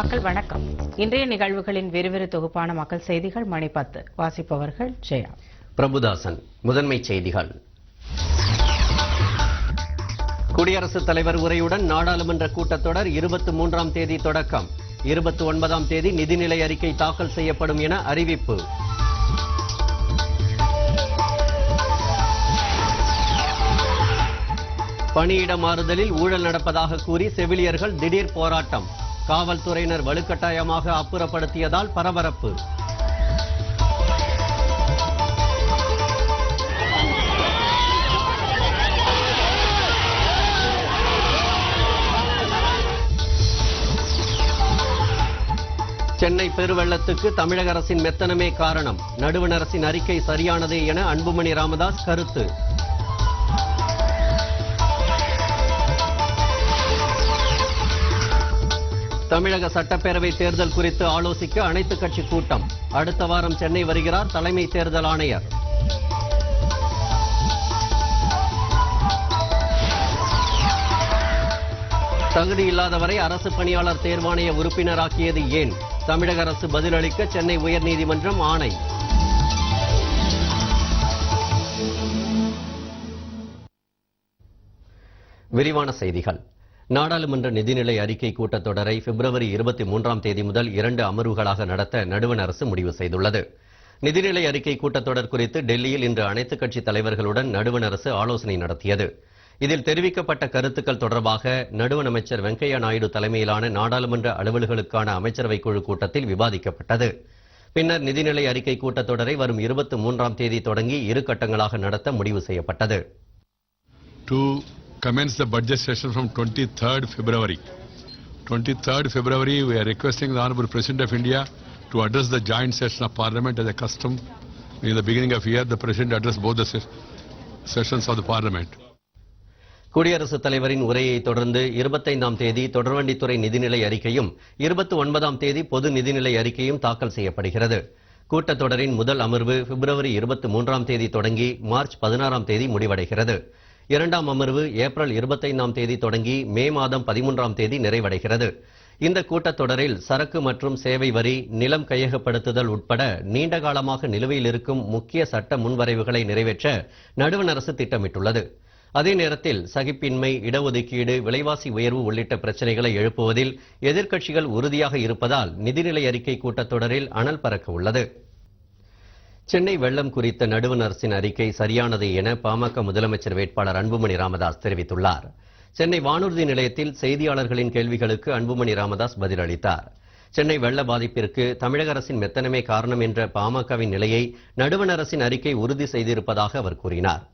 மக்கள் வணக்கம். இன்றைய நிகழ்வுகளின் விறுவிறு தொகுப்பான மக்கள் செய்திகள் மணி 10. வாசிப்பவர்கள் ஜெயா பிரபுதாசன். முதன்மை செய்திகள். குடியரசுத் தலைவர் உரையுடன் நாடாளுமன்ற கூட்டத்தொடர் 23ஆம் தேதி தொடக்கம். 29ஆம் தேதி நிதிநிலை அறிக்கை தாக்கல் செய்யப்படும் என அறிவிப்பு. பணியிட மாறுதலில் ஊழல் நடப்பதாக கூறி செவிலியர்கள் திடீர் போராட்டம். காவல்துறையினர் வலுக்கட்டாயமாக அப்புறப்படுத்தியதால் பரபரப்பு. சென்னை பெருவெள்ளத்துக்கு தமிழக அரசின் மெத்தனமே காரணம். நடுவண் அரசின் அறிக்கை சரியானதே என அன்புமணி ராமதாஸ் கருத்து. தமிழக சட்டப்பேரவை தேர்தல் குறித்து ஆலோசிக்க அனைத்துக் கட்சி கூட்டம். அடுத்த வாரம் சென்னை வருகிறார் தலைமை தேர்தல் ஆணையர். தகுதி இல்லாதவரை அரசு பணியாளர் தேர்வாணைய உறுப்பினராக்கியது ஏன்? தமிழக அரசு பதிலளிக்க சென்னை உயர்நீதிமன்றம் ஆணை. விரிவான செய்திகள். நாடாளுமன்ற நிதிநிலை அறிக்கை கூட்டத்தொடரை பிப்ரவரி 23ஆம் தேதி முதல் 2 அமர்வுகளாக நடத்த நடுவண் அரசு முடிவு செய்துள்ளது. நிதிநிலை அறிக்கை கூட்டத்தொடர் குறித்து டெல்லியில் இன்று அனைத்துக் கட்சி தலைவர்களுடன் நடுவண் அரசு ஆலோசனை நடத்தியது. இதில் தெரிவிக்கப்பட்ட கருத்துக்கள் தொடர்பாக நடுவண் அமைச்சர் வெங்கையா நாயுடு தலைமையிலான நாடாளுமன்ற அலுவல்களுக்கான அமைச்சரவை குழு கூட்டத்தில் விவாதிக்கப்பட்டது. பின்னர் நிதிநிலை அறிக்கை கூட்டத்தொடரை வரும் 23ஆம் தேதி தொடங்கி 2 கட்டங்களாக நடத்த முடிவு செய்யப்பட்டது. Commence the budget session from 23rd February. 23rd February, we are requesting the Honorable President of India to address the joint session of Parliament as a custom. In the beginning of year, the President addressed both the sessions of the Parliament. குடியரசுத் தலைவரின் உரையை தொடர்ந்து 25ஆம் தேதி தொடர்வண்டித்துறை நிதிநிலை அறிக்கையும் 29ஆம் தேதி பொது நிதிநிலை அறிக்கையும் தாக்கல் செய்யப்படுகிறது. கூட்டத்தொடரின் முதல் அமர்வு பிப்ரவரி 23ஆம் தேதி தொடங்கி மார்ச் 16ஆம் தேதி முடிவடைகிறது. 2ஆம் அமர்வு ஏப்ரல் 25ஆம் தேதி தொடங்கி மே மாதம் 13ஆம் தேதி நிறைவடைகிறது. இந்த கூட்டத்தொடரில் சரக்கு மற்றும் சேவை வரி, நிலம் கையகப்படுத்துதல் உட்பட நீண்ட காலமாக நிலுவையில் இருக்கும் முக்கிய சட்ட முன்வரைவுகளை நிறைவேற்ற நடுவண் அரசு திட்டமிட்டுள்ளது. அதே நேரத்தில் சகிப்பின்மை, இடஒதுக்கீடு, விலைவாசி உயர்வு உள்ளிட்ட பிரச்சனைகளை எழுப்புவதில் எதிர்க்கட்சிகள் உறுதியாக இருப்பதால் நிதிநிலை அறிக்கை கூட்டத்தொடரில் அனல் பறக்க உள்ளது. சென்னை வெள்ளம் குறித்த நடுவண் அரசின் அறிக்கை சரியானது என பாமக முதலமைச்சர் வேட்பாளர் அன்புமணி ராமதாஸ் தெரிவித்துள்ளார். சென்னை வானூர்தி நிலையத்தில் செய்தியாளர்களின் கேள்விகளுக்கு அன்புமணி ராமதாஸ் பதிலளித்தார். சென்னை வெள்ள பாதிப்பிற்கு தமிழக அரசின் மெத்தனமே காரணம் என்ற பாமகவின் நிலையை நடுவண் அரசின் அறிக்கை உறுதி செய்திருப்பதாக அவர் கூறினார்.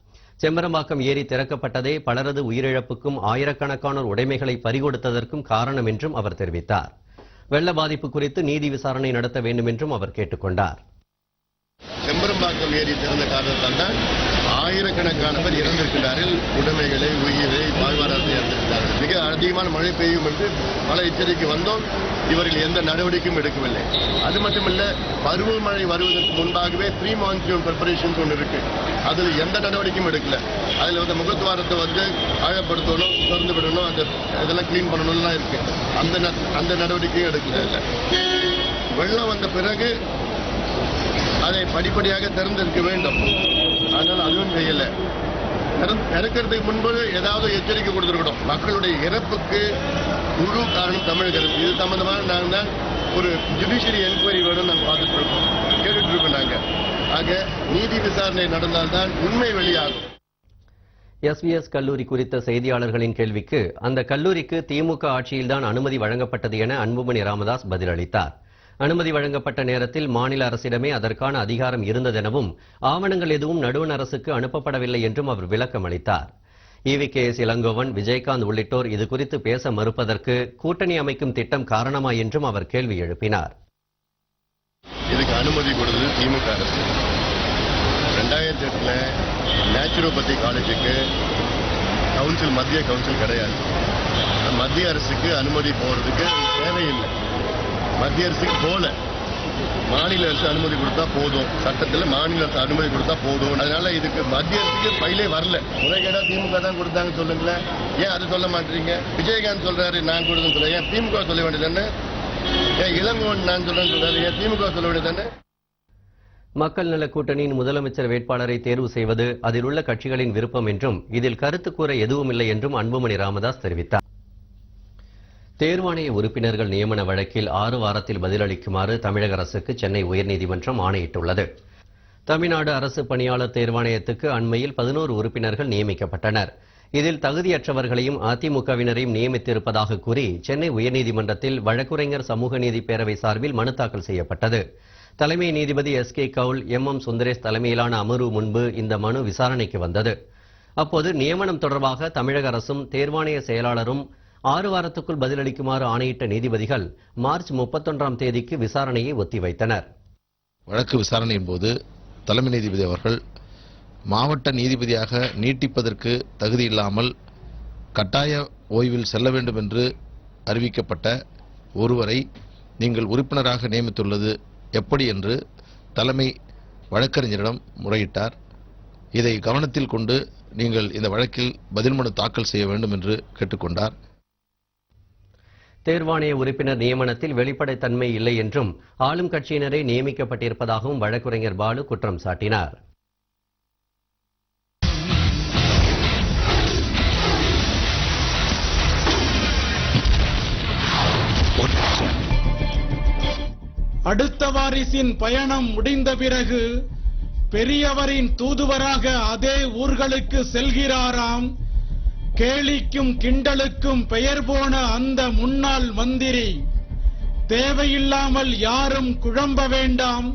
செம்பரம்பாக்கம் ஏரி திறக்கப்பட்டதே பலரது உயிரிழப்புக்கும் ஆயிரக்கணக்கானோர் உடைமைகளை பறிகொடுத்ததற்கும் காரணம் என்றும் அவர் தெரிவித்தார். வெள்ள பாதிப்பு குறித்து நீதி விசாரணை நடத்த வேண்டும் என்றும் அவர் கேட்டுக்கொண்டார். செம்பரம்பாக்கம் ஏரி திறந்த காரணத்தால் தான் ஆயிரக்கணக்கான பேர் இறந்திருக்கிறார்கள். உடைமைகளை, உயிரை, வாழ்வாதாரத்தை இறந்திருக்கிறார்கள். மிக அதிகமான மழை பெய்யும் என்று பல எச்சரிக்கை வந்தோம். இவர்கள் எந்த நடவடிக்கையும் எடுக்கவில்லை. அது மட்டுமல்ல, பருவமழை வருவதற்கு முன்பாகவே ப்ரீ மான்சூன் ப்ரிப்பரேஷன்ஸ் ஒன்று இருக்கு. அதில் எந்த நடவடிக்கையும் எடுக்கல. அதில் முகத்துவாரத்தை ஆழப்படுத்தணும், திறந்து விடணும், இதெல்லாம் கிளீன் பண்ணணும்லாம் இருக்கு. அந்த நடவடிக்கையும் எடுக்கல. வெள்ளம் வந்த பிறகு அதை படிப்படியாக திறந்திருக்க வேண்டும். ஆனால் அதுவும் செய்யல. திறக்கிறதுக்கு முன்பு ஏதாவது எச்சரிக்கை கொடுத்துருக்கணும். மக்களுடைய இறப்புக்கு முழு காரணம் தமிழக அரசு. இது சம்பந்தமாக நாங்கள் தான் ஒரு ஜுடிஷியரி என்கொயரி வேணும் நாங்கள் பார்த்துட்டு இருக்கோம், கேட்டுட்டு இருக்கோம். நாங்கள் ஆக நீதி விசாரணை நடந்தால்தான் உண்மை வெளியாகும். எஸ்விஎஸ் கல்லூரி குறித்த செய்தியாளர்களின் கேள்விக்கு அந்த கல்லூரிக்கு திமுக ஆட்சியில்தான் அனுமதி வழங்கப்பட்டது என அன்புமணி ராமதாஸ் பதிலளித்தார். அனுமதி வழங்கப்பட்ட நேரத்தில் மாநில அரசிடமே அதற்கான அதிகாரம் இருந்ததெனவும் ஆவணங்கள் எதுவும் நடுவண் அரசுக்கு அனுப்பப்படவில்லை என்றும் அவர் விளக்கம் அளித்தார். EVKS இளங்கோவன், விஜயகாந்த் உள்ளிட்டோர் இதுகுறித்து பேச மறுப்பதற்கு கூட்டணி அமைக்கும் திட்டம் காரணமா என்றும் அவர் கேள்வி எழுப்பினார். இதுக்கு அனுமதி கொடுத்தது திமுக அரசு. 2008 நேச்சுரோபதி காலேஜுக்கு மத்திய கவுன்சில் கிடையாது. மத்திய அரசுக்கு அனுமதி போறதுக்கு தேவையில்லை. மத்திய அரசுக்கு போல மாநில அரசு அனுமதி கொடுத்தா போதும். சட்டத்தில் மாநில அரசு அனுமதி கொடுத்தா போதும். அதனால இதுக்கு மத்திய அரசுக்கு ஃபைலே வரல. முறைகேடா திமுக தான் கொடுத்தாங்க சொல்லுங்களேன். ஏன் அது சொல்ல மாட்டீங்க? விஜயகாந்த் சொல்றாரு நான் கொடுத்தேன்னு சொல்ல, ஏன் திமுக சொல்ல வேண்டியதுன்னு? இளங்கோன் நான் சொல்றேன், திமுக சொல்ல வேண்டியது தானே? மக்கள் நல கூட்டணியின் முதலமைச்சர் வேட்பாளரை தேர்வு செய்வது அதில் உள்ள கட்சிகளின் விருப்பம் என்றும் இதில் கருத்து கூற எதுவுமில்லை என்றும் அன்புமணி ராமதாஸ் தெரிவித்தார். தேர்வாணைய உறுப்பினர்கள் நியமன வழக்கில் 6 வாரத்தில் பதிலளிக்குமாறு தமிழக அரசுக்கு சென்னை உயர்நீதிமன்றம் ஆணையிட்டுள்ளது. தமிழ்நாடு அரசு பணியாளர் தேர்வாணையத்துக்கு அண்மையில் 11 உறுப்பினர்கள் நியமிக்கப்பட்டனர். இதில் தகுதியற்றவர்களையும் அதிமுகவினரையும் நியமித்திருப்பதாக கூறி சென்னை உயர்நீதிமன்றத்தில் வழக்குரைஞர் சமூக நீதி பேரவை சார்பில் மனு தாக்கல் செய்யப்பட்டது. தலைமை நீதிபதி SK கவுல், MM சுந்தரேஷ் தலைமையிலான அமர்வு முன்பு இந்த மனு விசாரணைக்கு வந்தது. அப்போது நியமனம் தொடர்பாக தமிழக அரசும் தேர்வாணைய செயலாளரும் 6 வாரத்துக்குள் பதிலளிக்குமாறு ஆணையிட்ட நீதிபதிகள் மார்ச் 31ஆம் தேதிக்கு விசாரணையை ஒத்திவைத்தனர். வழக்கு விசாரணையின் போது தலைமை நீதிபதி அவர்கள் மாவட்ட நீதிபதியாக நீட்டிப்பதற்கு தகுதியில்லாமல் கட்டாய ஓய்வில் செல்ல வேண்டும் என்று அறிவிக்கப்பட்ட ஒருவரை நீங்கள் உறுப்பினராக நியமித்துள்ளது எப்படி என்று தலைமை வழக்கறிஞரிடம் முறையிட்டார். இதை கவனத்தில் கொண்டு நீங்கள் இந்த வழக்கில் பதில் மனு தாக்கல் செய்ய வேண்டும் என்று கேட்டுக்கொண்டார். தேர்வாணைய உறுப்பினர் நியமனத்தில் வெளிப்படைத்தன்மை இல்லை என்றும் ஆளும் கட்சியினரே நியமிக்கப்பட்டிருப்பதாகவும் வழக்குரைஞர் பாலு குற்றம் சாட்டினார். அடுத்த வாரிசின் பயணம் முடிந்த பிறகு பெரியவரின் தூதுவராக அதே ஊர்களுக்கு செல்கிறாராம். கேலிக்கும் கிண்டலுக்கும் பெயர் போன அந்த முன்னாள் மந்திரி, தேவையில்லாமல் யாரும் குழம்ப வேண்டாம்,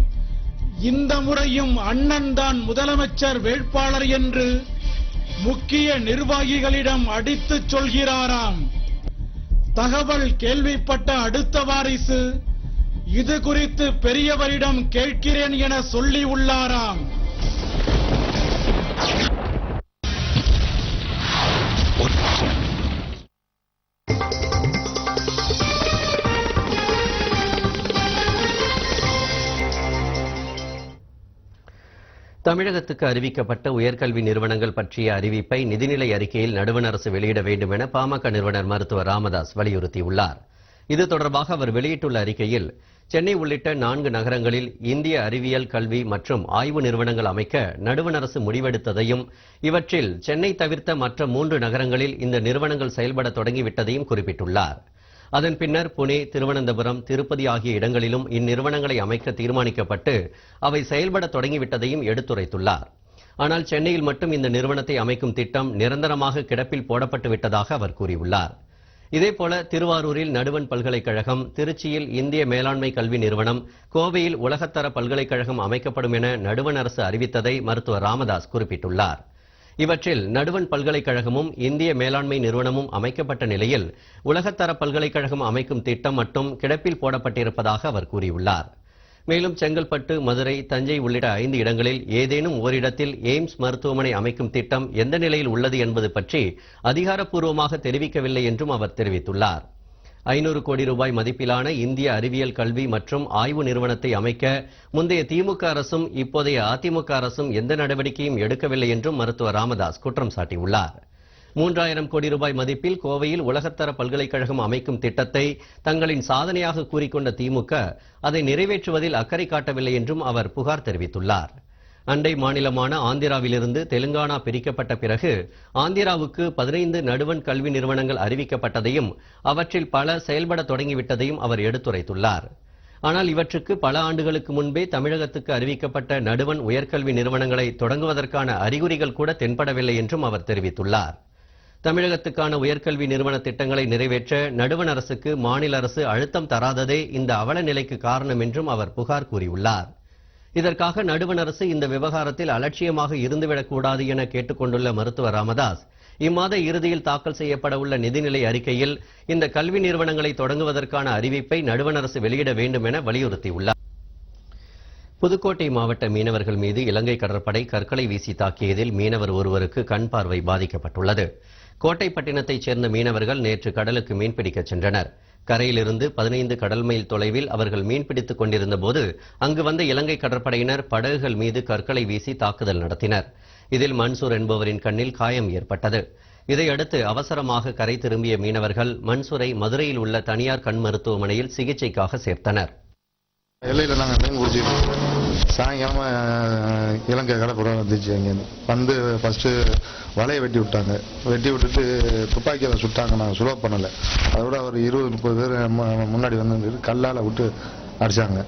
இந்த முறையும் அண்ணன் தான் முதலமைச்சர் வேட்பாளர் என்று முக்கிய நிர்வாகிகளிடம் அடித்துச் சொல்கிறாராம். தகவல் கேள்விப்பட்ட அடுத்த வாரிசு இது குறித்து பெரியவரிடம் கேட்கிறேன் என சொல்லி உள்ளாராம். தமிழகத்துக்கு அறிவிக்கப்பட்ட உயர்கல்வி நிறுவனங்கள் பற்றிய அறிவிப்பை நிதிநிலை அறிக்கையில் நடுவண் அரசு வெளியிட வேண்டும் என பாமக நிறுவனர் மருத்துவர் ராமதாஸ் வலியுறுத்தியுள்ளார். இது தொடர்பாக அவர் வெளியிட்டுள்ள அறிக்கையில், சென்னை உள்ளிட்ட 4 நகரங்களில் இந்திய அறிவியல், கல்வி மற்றும் ஆய்வு நிறுவனங்கள் அமைக்க நடுவண் அரசு முடிவெடுத்ததையும், இவற்றில் சென்னை தவிர்த்த மற்ற 3 நகரங்களில் இந்த நிறுவனங்கள் செயல்பட தொடங்கிவிட்டதையும் குறிப்பிட்டுள்ளார். அதன் பின்னர் புனே, திருவனந்தபுரம், திருப்பதி ஆகிய இடங்களிலும் இந்நிறுவனங்களை அமைக்க தீர்மானிக்கப்பட்டு அவை செயல்பட தொடங்கிவிட்டதையும் எடுத்துரைத்துள்ளார். ஆனால் சென்னையில் மட்டும் இந்த நிறுவனத்தை அமைக்கும் திட்டம் நிரந்தரமாக கிடப்பில் போடப்பட்டு விட்டதாக அவர் கூறியுள்ளார். இதேபோல திருவாரூரில் நடுவண் பல்கலைக்கழகம், திருச்சியில் இந்திய மேலாண்மை கல்வி நிறுவனம், கோவையில் உலகத்தர பல்கலைக்கழகம் அமைக்கப்படும் என நடுவண் அரசு அறிவித்ததை மருத்துவர் ராமதாஸ் குறிப்பிட்டுள்ளார். இவற்றில் நடுவண் பல்கலைக்கழகமும் இந்திய மேலாண்மை நிறுவனமும் அமைக்கப்பட்ட நிலையில் உலகத்தர பல்கலைக்கழகம் அமைக்கும் திட்டம் மட்டும் கிடப்பில் போடப்பட்டிருப்பதாக அவர் கூறியுள்ளார். மேலும் செங்கல்பட்டு, மதுரை, தஞ்சை உள்ளிட்ட 5 இடங்களில் ஏதேனும் ஓரிடத்தில் எய்ம்ஸ் மருத்துவமனை அமைக்கும் திட்டம் எந்த நிலையில் உள்ளது என்பது பற்றி அதிகாரப்பூர்வமாக தெரிவிக்கவில்லை என்றும் அவர் தெரிவித்துள்ளார். 500 கோடி ரூபாய் மதிப்பிலான இந்திய அறிவியல், கல்வி மற்றும் ஆய்வு நிறுவனத்தை அமைக்க முந்தைய திமுக அரசும் இப்போதைய அதிமுக அரசும் எந்த நடவடிக்கையும் எடுக்கவில்லை என்றும் மருத்துவர் ராமதாஸ் குற்றம் சாட்டியுள்ளார். 3000 கோடி ரூபாய் மதிப்பில் கோவையில் உலகத்தர பல்கலைக்கழகம் அமைக்கும் திட்டத்தை தங்களின் சாதனையாக கூறிக்கொண்ட திமுக அதை நிறைவேற்றுவதில் அக்கறை காட்டவில்லை என்றும் அவர் புகார் தெரிவித்துள்ளார். அண்டை மாநிலமான ஆந்திராவிலிருந்து தெலுங்கானா பிரிக்கப்பட்ட பிறகு ஆந்திராவுக்கு 15 நடுவண் கல்வி நிறுவனங்கள் அறிவிக்கப்பட்டதையும் அவற்றில் பல செயல்பட தொடங்கிவிட்டதையும் அவர் எடுத்துரைத்துள்ளார். ஆனால் இவற்றுக்கு பல ஆண்டுகளுக்கு முன்பே தமிழகத்துக்கு அறிவிக்கப்பட்ட நடுவண் உயர்கல்வி நிறுவனங்களை தொடங்குவதற்கான அறிகுறிகள் கூட தென்படவில்லை என்றும் அவர் தெரிவித்துள்ளார். தமிழகத்துக்கான உயர்கல்வி நிறுவன திட்டங்களை நிறைவேற்ற நடுவண் அரசுக்கு மாநில அரசு அழுத்தம் தராததே இந்த அவல நிலைக்கு காரணம் என்றும் அவர் புகார் கூறியுள்ளார். இதற்காக நடுவண் அரசு இந்த விவகாரத்தில் அலட்சியமாக இருந்துவிடக்கூடாது என கேட்டுக்கொண்டுள்ள மருத்துவர் ராமதாஸ், இம்மாத இறுதியில் தாக்கல் செய்யப்பட உள்ள நிதிநிலை அறிக்கையில் இந்த கல்வி நிறுவனங்களை தொடங்குவதற்கான அறிவிப்பை நடுவண் அரசு வெளியிட வேண்டும் என வலியுறுத்தியுள்ளார். புதுக்கோட்டை மாவட்ட மீனவர்கள் மீது இலங்கை கடற்படை கற்களை வீசி தாக்கியதில் மீனவர் ஒருவருக்கு கண் பார்வை பாதிக்கப்பட்டுள்ளது. கோட்டைப்பட்டினத்தைச் சேர்ந்த மீனவர்கள் நேற்று கடலுக்கு மீன்பிடிக்கச் சென்றனர். கரையிலிருந்து 15 கடல் மைல் தொலைவில் அவர்கள் மீன்பிடித்துக் கொண்டிருந்த போது அங்கு வந்த இலங்கை கடற்படையினர் படகுகள் மீது கற்களை வீசி தாக்குதல் நடத்தினர். இதில் மன்சூர் என்பவரின் கண்ணில் காயம் ஏற்பட்டது. இதையடுத்து அவசரமாக கரை திரும்பிய மீனவர்கள் மன்சூரை மதுரையில் உள்ள தனியார் கண் மருத்துவமனையில் சிகிச்சைக்காக சேர்த்தனர். எல்லையில் நாங்கள் மீன் பிடிச்சிருக்கோம். சாயங்காலமா இலங்கை கடற்புறம் வந்துச்சு. அங்கேருந்து வந்து ஃபர்ஸ்ட்டு வலையை வெட்டி விட்டாங்க. வெட்டி விட்டுட்டு துப்பாக்கியில் சுட்டாங்க. நாங்கள் சுலோ பண்ணலை. அதோட ஒரு 20-30 பேர் முன்னாடி வந்து கல்லால் விட்டு அடித்தாங்க.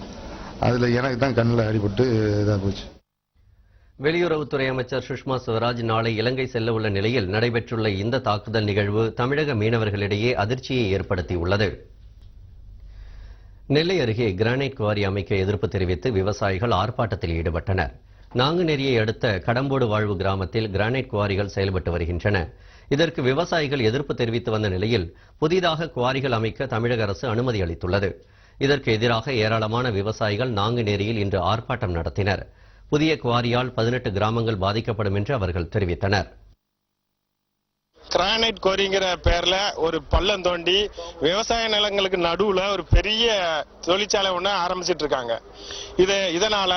அதில் எனக்கு தான் கண்ணில் அடிபட்டு இதாக போச்சு. வெளியுறவுத்துறை அமைச்சர் சுஷ்மா ஸ்வராஜ் நாளை இலங்கை செல்ல உள்ள நிலையில் நடைபெற்றுள்ள இந்த தாக்குதல் நிகழ்வு தமிழக மீனவர்களிடையே அதிர்ச்சியை ஏற்படுத்தியுள்ளது. நெல்லை அருகே கிரானைட் குவாரி அமைக்க எதிர்ப்பு தெரிவித்து விவசாயிகள் ஆர்ப்பாட்டத்தில் ஈடுபட்டனர். நாங்குநேரியை அடுத்த கடம்போடு வாழ்வு கிராமத்தில் கிரானைட் குவாரிகள் செயல்பட்டு வருகின்றன. இதற்கு விவசாயிகள் எதிர்ப்பு தெரிவித்து வந்த நிலையில் புதிதாக குவாரிகள் அமைக்க தமிழக அரசு அனுமதி அளித்துள்ளது. இதற்கு எதிராக ஏராளமான விவசாயிகள் நாங்குநேரியில் இன்று ஆர்ப்பாட்டம் நடத்தினர். புதிய குவாரியால் 18 கிராமங்கள் பாதிக்கப்படும் என்று அவர்கள் தெரிவித்தனர். கிரானைட் குவாரிங்கிற பேர்ல ஒரு பள்ளம் தோண்டி விவசாய நிலங்களுக்கு நடுவுல ஒரு பெரிய தொழிற்சாலை ஒண்ணு ஆரம்பிச்சிட்டு இருக்காங்க. இதனால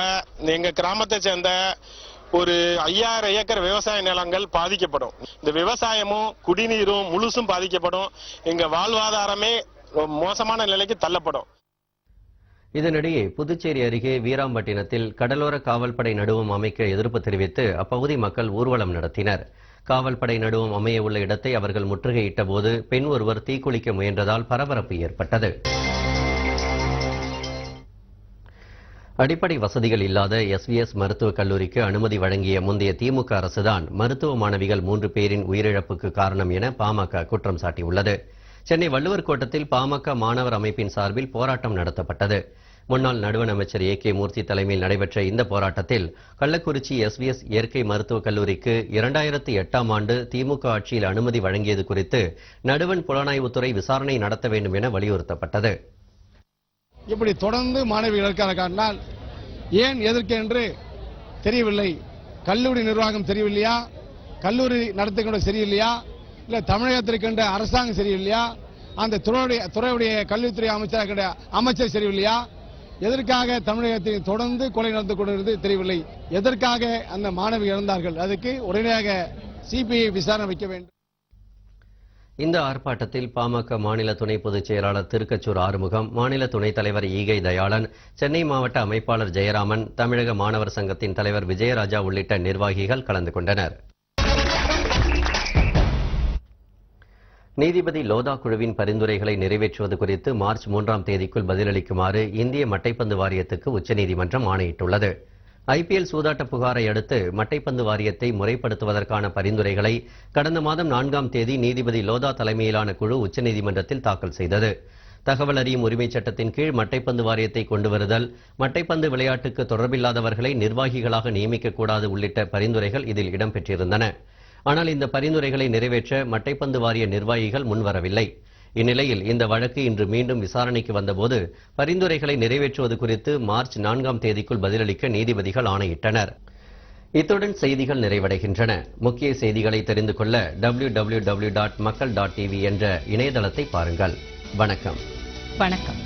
எங்க கிராமத்தை சேர்ந்த ஒரு 5000 ஏக்கர் விவசாய நிலங்கள் பாதிக்கப்படும். இந்த விவசாயமும் குடிநீரும் முழுசும் பாதிக்கப்படும். எங்க வாழ்வாதாரமே மோசமான நிலைக்கு தள்ளப்படும். இதனிடையே புதுச்சேரி அருகே வீராம்பட்டினத்தில் கடலோர காவல்படை நடுவம் அமைக்க எதிர்ப்பு தெரிவித்து அப்பகுதி மக்கள் ஊர்வலம் நடத்தினர். காவல்படை நடுவம் அமைய உள்ள இடத்தை அவர்கள் முற்றுகையிட்ட போது பெண் ஒருவர் தீக்குளிக்க முயன்றதால் பரபரப்பு ஏற்பட்டது. அடிப்படை வசதிகள் இல்லாத SVS மருத்துவக் கல்லூரிக்கு அனுமதி வழங்கிய முந்தைய திமுக அரசுதான் மருத்துவ மாணவிகள் 3 பேரின் உயிரிழப்புக்கு காரணம் என பாமக குற்றம் சாட்டியுள்ளது. சென்னை வள்ளுவர் கோட்டத்தில் பாமக மாணவர் அமைப்பின் சார்பில் போராட்டம் நடத்தப்பட்டது. முன்னாள் நடுவண் அமைச்சர் AK மூர்த்தி தலைமையில் நடைபெற்ற இந்த போராட்டத்தில் கள்ளக்குறிச்சி SVS இயற்கை மருத்துவக் கல்லூரிக்கு 2008ஆம் ஆண்டு திமுக ஆட்சியில் அனுமதி வழங்கியது குறித்து நடுவண் புலனாய்வுத்துறை விசாரணை நடத்த வேண்டும் என வலியுறுத்தப்பட்டது. இப்படி தொடர்ந்து மாணவிகளுக்கான காரணால் ஏன் எதற்கு என்று தெரியவில்லை. கல்லூரி நிர்வாகம் தெரியவில்லையா, கல்லூரி நடத்துகின்ற சரியில்லையா, இல்ல தமிழகத்திற்கின்ற அரசாங்கம் சரியில்லையா, அந்த துறையுடைய கல்வித்துறை அமைச்சர் சரியில்லையா, எதற்காக தமிழகத்தில் தொடர்ந்து கொலை நடந்து கொண்டிருந்தது தெரியவில்லை. எதற்காக அந்த மாணவி இறந்தார்கள், அதுக்கு உடனடியாக CBI விசாரணை வைக்க வேண்டும். இந்த ஆர்ப்பாட்டத்தில் பாமக மாநில துணை பொதுச் செயலாளர் திருக்கச்சூர் ஆறுமுகம், மாநில துணைத் தலைவர் ஈகை தயாளன், சென்னை மாவட்ட அமைப்பாளர் ஜெயராமன், தமிழக மாணவர் சங்கத்தின் தலைவர் விஜயராஜா உள்ளிட்ட நிர்வாகிகள் கலந்து கொண்டனர். நீதிபதி லோதா குழுவின் பரிந்துரைகளை நிறைவேற்றுவது குறித்து மார்ச் 3ஆம் தேதிக்குள் பதிலளிக்குமாறு இந்திய மட்டைப்பந்து வாரியத்துக்கு உச்சநீதிமன்றம் ஆணையிட்டுள்ளது. IPL சூதாட்ட புகாரை அடுத்து மட்டைப்பந்து வாரியத்தை முறைப்படுத்துவதற்கான பரிந்துரைகளை கடந்த மாதம் 4ஆம் தேதி நீதிபதி லோதா தலைமையிலான குழு உச்சநீதிமன்றத்தில் தாக்கல் செய்தது. தகவல் அறியும் உரிமைச் சட்டத்தின் கீழ் மட்டைப்பந்து வாரியத்தை கொண்டு வருதல், மட்டைப்பந்து விளையாட்டுக்கு தொடர்பில்லாதவர்களை நிர்வாகிகளாக நியமிக்கக்கூடாது உள்ளிட்ட பரிந்துரைகள் இதில் இடம்பெற்றிருந்தன. ஆனால் இந்த பரிந்துரைகளை நிறைவேற்ற மட்டைப்பந்து வாரிய நிர்வாகிகள் முன்வரவில்லை. இந்நிலையில் இந்த வழக்கு இன்று மீண்டும் விசாரணைக்கு வந்தபோது பரிந்துரைகளை நிறைவேற்றுவது குறித்து மார்ச் 4ஆம் தேதிக்குள் பதிலளிக்க நீதிபதிகள் ஆணையிட்டனர். இத்துடன் செய்திகள் நிறைவடைகின்றன. முக்கிய செய்திகளை தெரிந்து கொள்ள www.makkal.tv என்ற இணையதளத்தை பாருங்கள். வணக்கம். வணக்கம்.